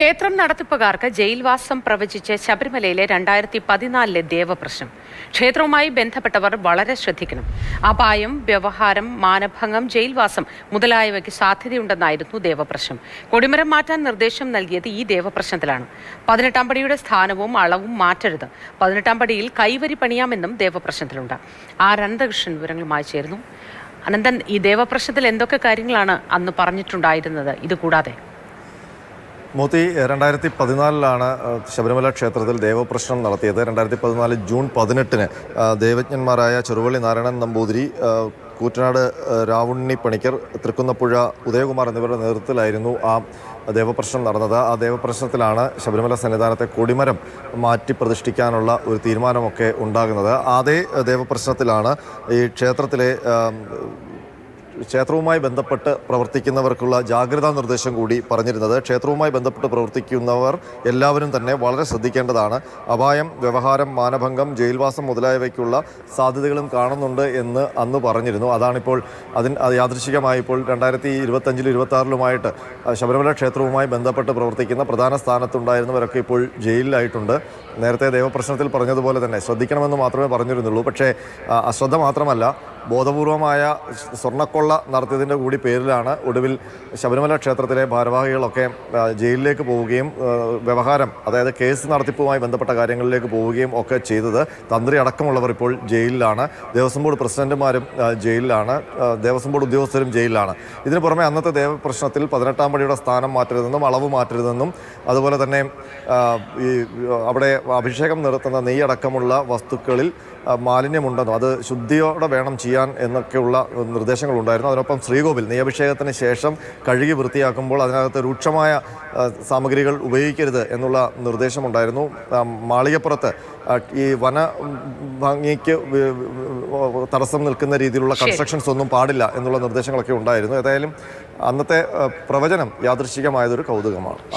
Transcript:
ക്ഷേത്രം നടത്തിപ്പുകാർക്ക് ജയിൽവാസം പ്രവചിച്ച് ശബരിമലയിലെ 2014 ദേവപ്രശ്നം. ക്ഷേത്രവുമായി ബന്ധപ്പെട്ടവർ വളരെ ശ്രദ്ധിക്കണം. അപായം, വ്യവഹാരം, മാനഭംഗം, ജയിൽവാസം മുതലായവയ്ക്ക് സാധ്യതയുണ്ടെന്നായിരുന്നു ദേവപ്രശ്നം. കൊടിമരം മാറ്റാൻ നിർദ്ദേശം നൽകിയത് ഈ ദേവപ്രശ്നത്തിലാണ്. 18-ാം പടിയുടെ സ്ഥാനവും അളവും മാറ്റരുത്. 18-ാം പടിയിൽ കൈവരി പണിയാമെന്നും ദേവപ്രശ്നത്തിലുണ്ട്. ആർ അനന്തകൃഷ്ണൻ വിവരങ്ങളുമായി ചേരുന്നു. അനന്തൻ, ഈ ദേവപ്രശ്നത്തിൽ എന്തൊക്കെ കാര്യങ്ങളാണ് അന്ന് പറഞ്ഞിട്ടുണ്ടായിരുന്നത്? ഇതുകൂടാതെ മോത്തി 2014 ശബരിമല ക്ഷേത്രത്തിൽ ദേവപ്രശ്നം നടത്തിയത്. 2014 ജൂൺ 18 ദേവജ്ഞന്മാരായ ചെറുവള്ളി നാരായണൻ നമ്പൂതിരി, കൂറ്റനാട് രാവുണ്ണി പണിക്കർ, തൃക്കുന്നപ്പുഴ ഉദയകുമാർ എന്നിവരുടെ നേതൃത്വത്തിലായിരുന്നു ആ ദേവപ്രശ്നം നടന്നത്. ആ ദേവപ്രശ്നത്തിലാണ് ശബരിമല സന്നിധാനത്തെ കൊടിമരം മാറ്റി പ്രതിഷ്ഠിക്കാനുള്ള ഒരു തീരുമാനമൊക്കെ ഉണ്ടാകുന്നത്. അതേ ദേവപ്രശ്നത്തിലാണ് ഈ ക്ഷേത്രവുമായി ബന്ധപ്പെട്ട് പ്രവർത്തിക്കുന്നവർക്കുള്ള ജാഗ്രതാ നിർദ്ദേശം കൂടി പറഞ്ഞിരുന്നത്. ക്ഷേത്രവുമായി ബന്ധപ്പെട്ട് പ്രവർത്തിക്കുന്നവർ എല്ലാവരും തന്നെ വളരെ ശ്രദ്ധിക്കേണ്ടതാണ്. അപായം, വ്യവഹാരം, മാനഭംഗം, ജയിൽവാസം മുതലായവയ്ക്കുള്ള സാധ്യതകളും കാണുന്നുണ്ട് എന്ന് അന്ന് പറഞ്ഞിരുന്നു. അതാണിപ്പോൾ യാദൃശ്ചികമായിപ്പോൾ 2025-ലും 2026-ലുമായിട്ട് ശബരിമല ക്ഷേത്രവുമായി ബന്ധപ്പെട്ട് പ്രവർത്തിക്കുന്ന പ്രധാന സ്ഥാനത്തുണ്ടായിരുന്നവരൊക്കെ ഇപ്പോൾ ജയിലിലായിട്ടുണ്ട്. നേരത്തെ ദേവപ്രശ്നത്തിൽ പറഞ്ഞതുപോലെ തന്നെ ശ്രദ്ധിക്കണമെന്ന് മാത്രമേ പറഞ്ഞിരുന്നുള്ളൂ. പക്ഷേ അശ്രദ്ധ മാത്രമല്ല, ബോധപൂർവമായ സ്വർണ്ണക്കൊള്ള നടത്തിയതിൻ്റെ കൂടി പേരിലാണ് ഒടുവിൽ ശബരിമല ക്ഷേത്രത്തിലെ ഭാരവാഹികളൊക്കെ ജയിലിലേക്ക് പോവുകയും വ്യവഹാരം, അതായത് കേസ് നടത്തിപ്പുമായി ബന്ധപ്പെട്ട കാര്യങ്ങളിലേക്ക് പോവുകയും ഒക്കെ ചെയ്തത്. തന്ത്രി അടക്കമുള്ളവർ ഇപ്പോൾ ജയിലിലാണ്. ദേവസ്വം ബോർഡ് പ്രസിഡന്റുമാരും ജയിലിലാണ്. ദേവസ്വം ബോർഡ് ഉദ്യോഗസ്ഥരും ജയിലിലാണ്. ഇതിനു പുറമെ അന്നത്തെ ദേവപ്രശ്നത്തിൽ 18-ാം പടിയുടെ സ്ഥാനം മാറ്റരുതെന്നും അളവ് മാറ്റരുതെന്നും അതുപോലെ തന്നെ ഈ അവിടെ അഭിഷേകം നടത്തുന്ന നെയ്യടക്കമുള്ള വസ്തുക്കളിൽ മാലിന്യമുണ്ടെന്നും അത് ശുദ്ധിയോടെ വേണം ചെയ്യാൻ എന്നൊക്കെയുള്ള നിർദ്ദേശങ്ങളുണ്ടായിരുന്നു. അതിനൊപ്പം ശ്രീകോവിൽ നെയ്യഭിഷേകത്തിന് ശേഷം കഴുകി വൃത്തിയാക്കുമ്പോൾ അതിനകത്ത് രൂക്ഷമായ സാമഗ്രികൾ ഉപയോഗിക്കരുത് എന്നുള്ള നിർദ്ദേശമുണ്ടായിരുന്നു. മാളികപ്പുറത്ത് ഈ വന ഭംഗിക്ക് തടസ്സം നിൽക്കുന്ന രീതിയിലുള്ള കൺസ്ട്രക്ഷൻസ് ഒന്നും പാടില്ല എന്നുള്ള നിർദ്ദേശങ്ങളൊക്കെ ഉണ്ടായിരുന്നു. ഏതായാലും അന്നത്തെ പ്രവചനം യാദൃശ്ചികമായതൊരു കൗതുകമാണ്.